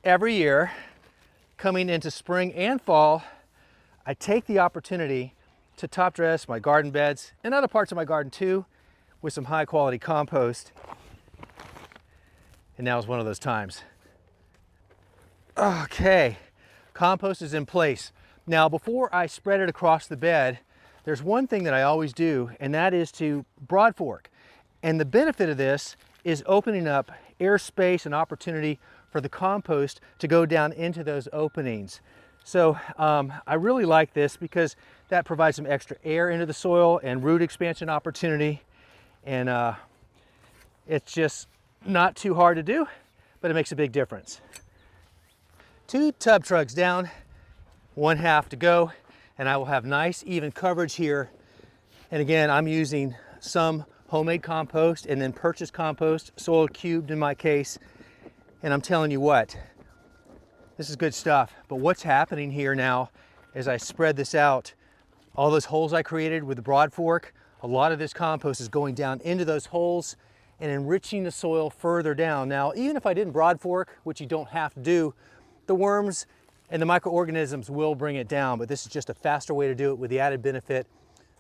every year, coming into spring and fall, I take the opportunity to top dress my garden beds and other parts of my garden too with some high quality compost. And now is one of those times. Okay, compost is in place. Now, before I spread it across the bed, there's one thing that I always do, and that is to broadfork. And the benefit of this is opening up airspace and opportunity for the compost to go down into those openings. So I really like this because that provides some extra air into the soil and root expansion opportunity. And it's just not too hard to do, but it makes a big difference. 2 tub trucks down, 1/2 to go, and I will have nice even coverage here. And again, I'm using some homemade compost and then purchased compost, soil cubed in my case. And I'm telling you what, this is good stuff. But what's happening here now as I spread this out, all those holes I created with the broadfork, a lot of this compost is going down into those holes and enriching the soil further down. Now, even if I didn't broadfork, which you don't have to do, the worms and the microorganisms will bring it down, but this is just a faster way to do it with the added benefit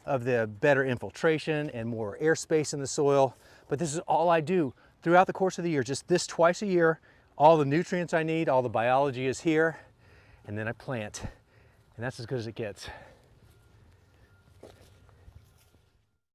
of the better infiltration and more airspace in the soil. But this is all I do throughout the course of the year, just this twice a year. All the nutrients I need, all the biology is here, and then I plant, and that's as good as it gets.